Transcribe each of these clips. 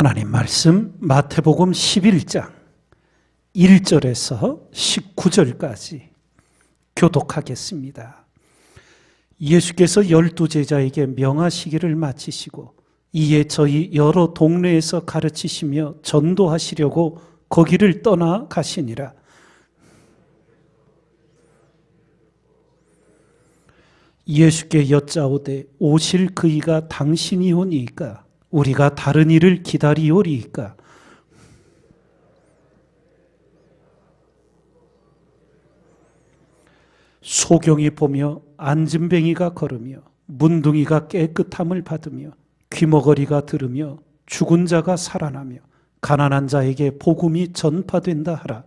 하나님 말씀 마태복음 11장 1절에서 19절까지 교독하겠습니다. 예수께서 12제자에게 명하시기를 마치시고 이에 저희 여러 동네에서 가르치시며 전도하시려고 거기를 떠나 가시니라. 예수께 여짜오되 오실 그이가 당신이오니이까 우리가 다른 이를 기다리오리이까. 소경이 보며 안진뱅이가 걸으며 문둥이가 깨끗함을 받으며 귀머거리가 들으며 죽은 자가 살아나며 가난한 자에게 복음이 전파된다 하라.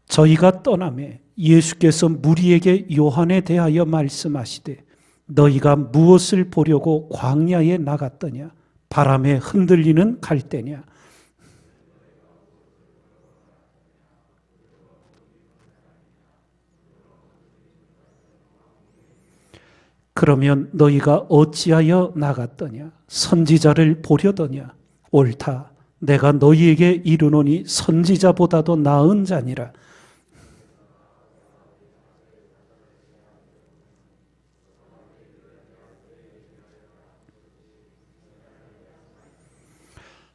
저희가 떠나매 예수께서 무리에게 요한에 대하여 말씀하시되 너희가 무엇을 보려고 광야에 나갔더냐? 바람에 흔들리는 갈대냐? 그러면 너희가 어찌하여 나갔더냐? 선지자를 보려더냐? 옳다. 내가 너희에게 이르노니 선지자보다도 나은 자니라.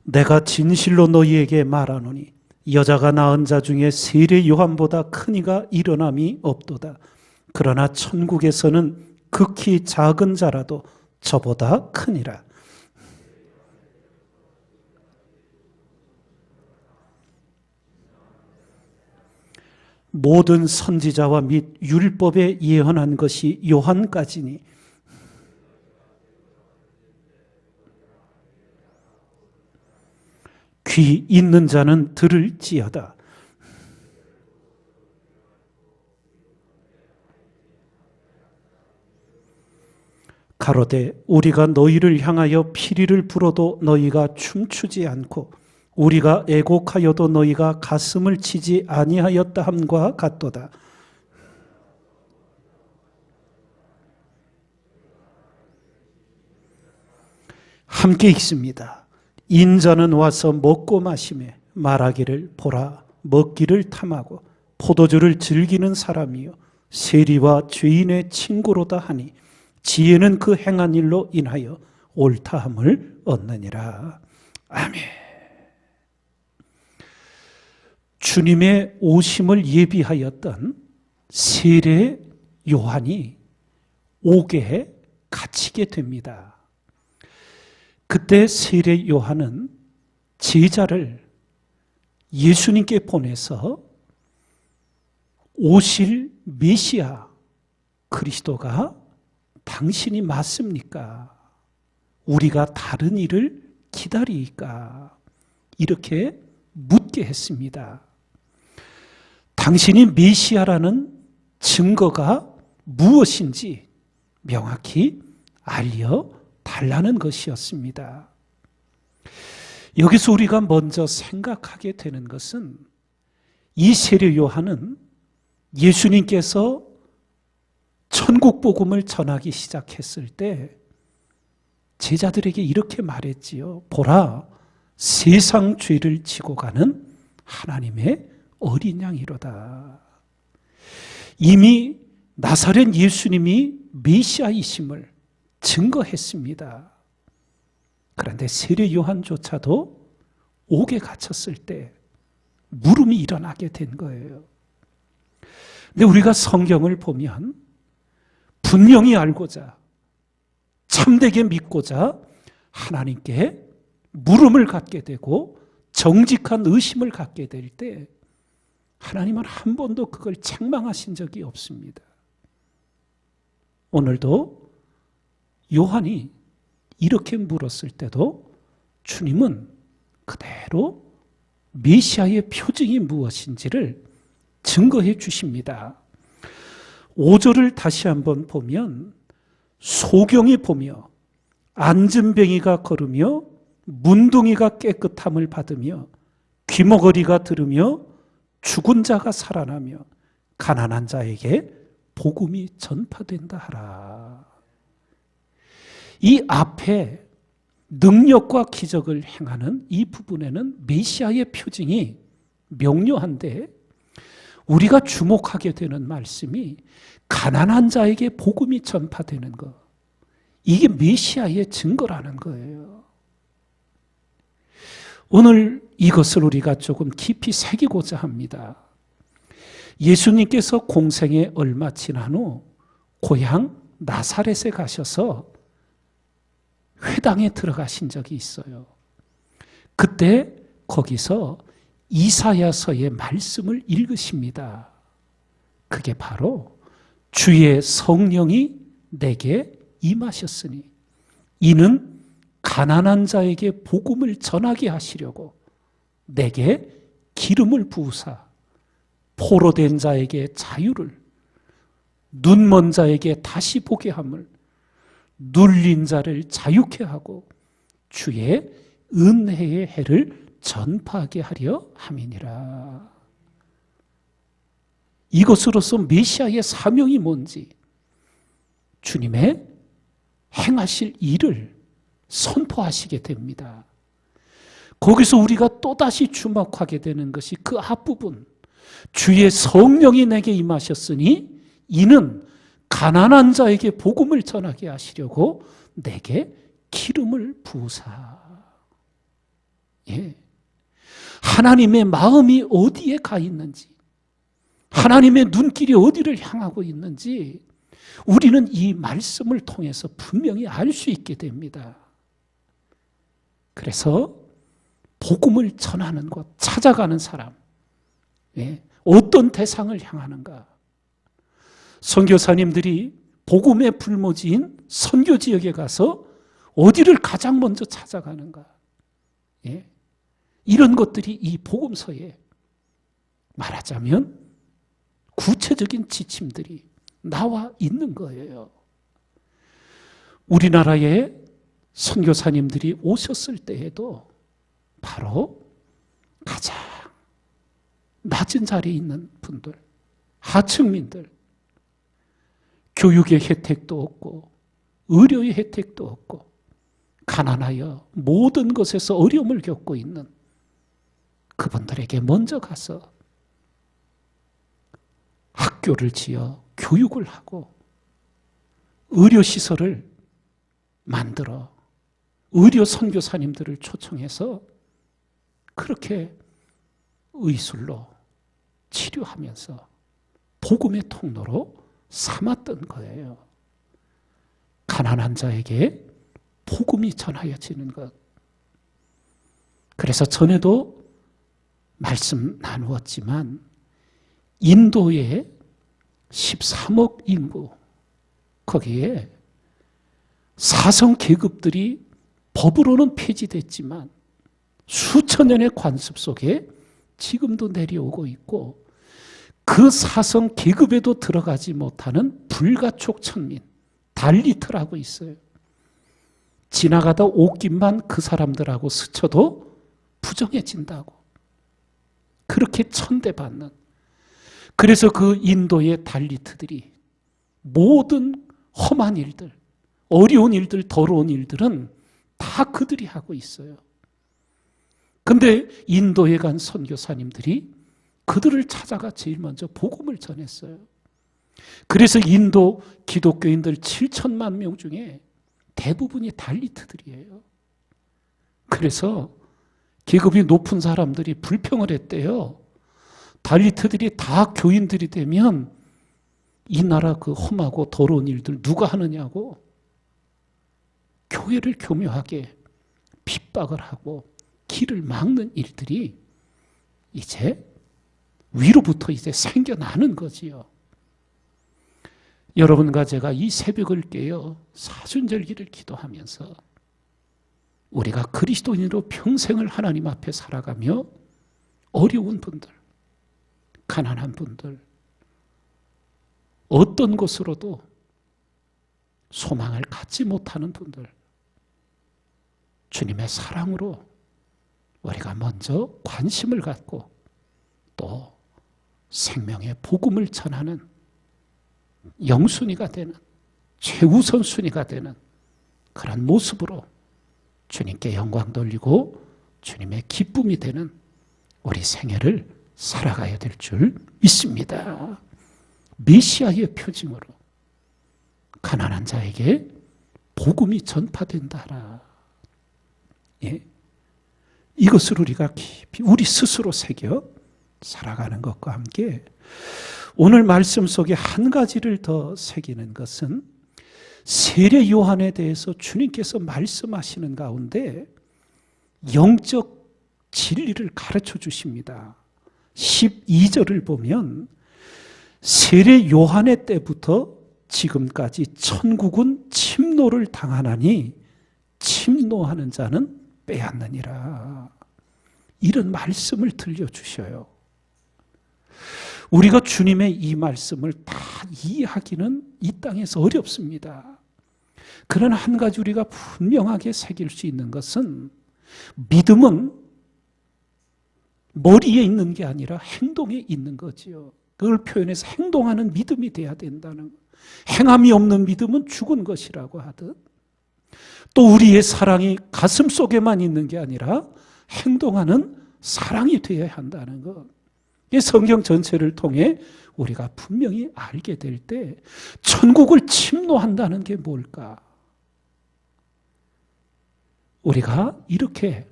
내가 진실로 너희에게 말하노니 여자가 낳은 자 중에 세례 요한보다 큰 이가 일어남이 없도다. 그러나 천국에서는 극히 작은 자라도 저보다 크니라. 모든 선지자와 및 율법에 예언한 것이 요한까지니 귀 있는 자는 들을지어다. 가로되 우리가 너희를 향하여 피리를 불어도 너희가 춤추지 않고 우리가 애곡하여도 너희가 가슴을 치지 아니하였다 함과 같도다. 함께 읽습니다. 인자는 와서 먹고 마시매 말하기를 보라 먹기를 탐하고 포도주를 즐기는 사람이요 세리와 죄인의 친구로다 하니 지혜는 그 행한 일로 인하여 옳다함을 얻느니라. 아멘. 주님의 오심을 예비하였던 세례 요한이 옥에 갇히게 됩니다. 그때 세례 요한은 제자를 예수님께 보내서 오실 메시아 그리스도가 당신이 맞습니까? 우리가 다른 일을 기다리까? 이렇게 묻게 했습니다. 당신이 메시아라는 증거가 무엇인지 명확히 알려달라는 것이었습니다. 여기서 우리가 먼저 생각하게 되는 것은 이 세례 요한은 예수님께서 천국 복음을 전하기 시작했을 때 제자들에게 이렇게 말했지요. 보라, 세상 죄를 지고 가는 하나님의 어린 양이로다. 이미 나사렛 예수님이 메시아이심을 증거했습니다. 그런데 세례 요한조차도 옥에 갇혔을 때 물음이 일어나게 된 거예요. 근데 우리가 성경을 보면 분명히 알고자 참되게 믿고자 하나님께 물음을 갖게 되고 정직한 의심을 갖게 될 때 하나님은 한 번도 그걸 책망하신 적이 없습니다. 오늘도 요한이 이렇게 물었을 때도 주님은 그대로 메시아의 표징이 무엇인지를 증거해 주십니다. 5절을 다시 한번 보면 소경이 보며 안진뱅이가 걸으며 문둥이가 깨끗함을 받으며 귀머거리가 들으며 죽은 자가 살아나며 가난한 자에게 복음이 전파된다 하라. 이 앞에 능력과 기적을 행하는 이 부분에는 메시아의 표징이 명료한데 우리가 주목하게 되는 말씀이 가난한 자에게 복음이 전파되는 것. 이게 메시아의 증거라는 거예요. 오늘 이것을 우리가 조금 깊이 새기고자 합니다. 예수님께서 공생에 얼마 지난 후 고향 나사렛에 가셔서 회당에 들어가신 적이 있어요. 그때 거기서 이사야서의 말씀을 읽으십니다. 그게 바로 주의 성령이 내게 임하셨으니 이는 가난한 자에게 복음을 전하게 하시려고 내게 기름을 부으사 포로된 자에게 자유를, 눈먼 자에게 다시 보게 함을, 눌린 자를 자유케 하고 주의 은혜의 해를 전파하게 하려 함이니라. 이것으로서 메시아의 사명이 뭔지, 주님의 행하실 일을 선포하시게 됩니다. 거기서 우리가 또다시 주목하게 되는 것이 그 앞부분, 주의 성령이 내게 임하셨으니 이는 가난한 자에게 복음을 전하게 하시려고 내게 기름을 부으사. 예. 하나님의 마음이 어디에 가 있는지, 하나님의 눈길이 어디를 향하고 있는지 우리는 이 말씀을 통해서 분명히 알 수 있게 됩니다. 그래서 복음을 전하는 곳, 찾아가는 사람, 예. 어떤 대상을 향하는가? 선교사님들이 복음의 불모지인 선교 지역에 가서 어디를 가장 먼저 찾아가는가? 예. 이런 것들이 이 복음서에 말하자면 구체적인 지침들이 나와 있는 거예요. 우리나라에 선교사님들이 오셨을 때에도 바로 가장 낮은 자리에 있는 분들, 하층민들, 교육의 혜택도 없고 의료의 혜택도 없고 가난하여 모든 것에서 어려움을 겪고 있는 그분들에게 먼저 가서 학교를 지어 교육을 하고 의료시설을 만들어 의료 선교사님들을 초청해서 그렇게 의술로 치료하면서 복음의 통로로 삼았던 거예요. 가난한 자에게 복음이 전하여지는 것. 그래서 전에도 말씀 나누었지만 인도의 13억 인구, 거기에 사성 계급들이 법으로는 폐지됐지만 수천 년의 관습 속에 지금도 내려오고 있고 그 사성 계급에도 들어가지 못하는 불가촉 천민, 달리트라고 있어요. 지나가다 옷깃만 그 사람들하고 스쳐도 부정해진다고. 그렇게 천대받는. 그래서 그 인도의 달리트들이 모든 험한 일들, 어려운 일들, 더러운 일들은 다 그들이 하고 있어요. 근데 인도에 간 선교사님들이 그들을 찾아가 제일 먼저 복음을 전했어요. 그래서 인도 기독교인들 7천만 명 중에 대부분이 달리트들이에요. 그래서 계급이 높은 사람들이 불평을 했대요. 달리트들이 다 교인들이 되면 이 나라 그 험하고 더러운 일들 누가 하느냐고 교회를 교묘하게 핍박을 하고 길을 막는 일들이 이제 위로부터 이제 생겨나는 거지요. 여러분과 제가 이 새벽을 깨어 사순절기를 기도하면서 우리가 그리스도인으로 평생을 하나님 앞에 살아가며 어려운 분들, 가난한 분들, 어떤 것으로도 소망을 갖지 못하는 분들, 주님의 사랑으로 우리가 먼저 관심을 갖고 또 생명의 복음을 전하는 영순위가 되는, 최우선순위가 되는 그런 모습으로 주님께 영광 돌리고 주님의 기쁨이 되는 우리 생애를 살아가야 될 줄 믿습니다. 메시아의 표징으로 가난한 자에게 복음이 전파된다 하라. 예. 이것을 우리가 깊이 우리 스스로 새겨 살아가는 것과 함께 오늘 말씀 속에 한 가지를 더 새기는 것은 세례 요한에 대해서 주님께서 말씀하시는 가운데 영적 진리를 가르쳐 주십니다. 12절을 보면 세례 요한의 때부터 지금까지 천국은 침노를 당하나니 침노하는 자는 빼앗느니라. 이런 말씀을 들려주셔요. 우리가 주님의 이 말씀을 다 이해하기는 이 땅에서 어렵습니다. 그러나 한 가지 우리가 분명하게 새길 수 있는 것은 믿음은 머리에 있는 게 아니라 행동에 있는 거지요. 그걸 표현해서 행동하는 믿음이 돼야 된다는 것. 행함이 없는 믿음은 죽은 것이라고 하듯 또 우리의 사랑이 가슴 속에만 있는 게 아니라 행동하는 사랑이 되어야 한다는 것. 이 성경 전체를 통해 우리가 분명히 알게 될 때 천국을 침노한다는 게 뭘까? 우리가 이렇게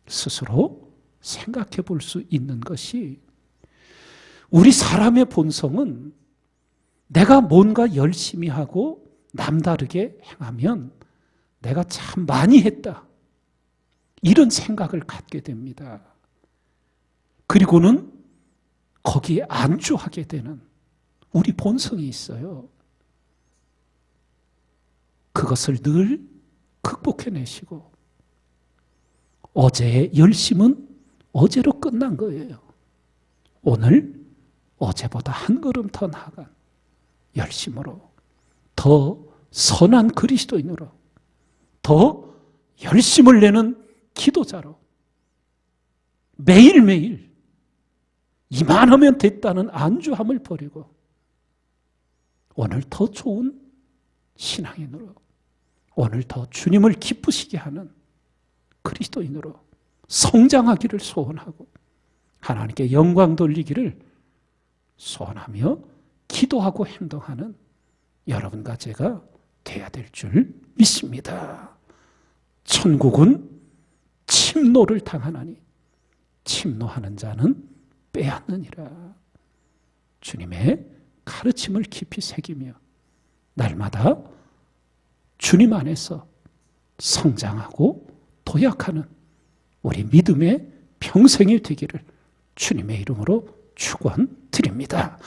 스스로 생각해 볼 수 있는 것이 우리 사람의 본성은 내가 뭔가 열심히 하고 남다르게 행하면 내가 참 많이 했다. 이런 생각을 갖게 됩니다. 그리고는 거기에 안주하게 되는 우리 본성이 있어요. 그것을 늘 극복해내시고 어제의 열심은 어제로 끝난 거예요. 오늘 어제보다 한 걸음 더 나아간 열심으로 더 선한 그리스도인으로 더 열심을 내는 기도자로 매일매일 이만하면 됐다는 안주함을 버리고 오늘 더 좋은 신앙인으로 오늘 더 주님을 기쁘시게 하는 그리스도인으로 성장하기를 소원하고 하나님께 영광 돌리기를 소원하며 기도하고 행동하는 여러분과 제가 돼야 될 줄 믿습니다. 천국은 침노를 당하나니 침노하는 자는 빼앗느니라. 주님의 가르침을 깊이 새기며 날마다 주님 안에서 성장하고 도약하는 우리 믿음의 평생이 되기를 주님의 이름으로 축원드립니다.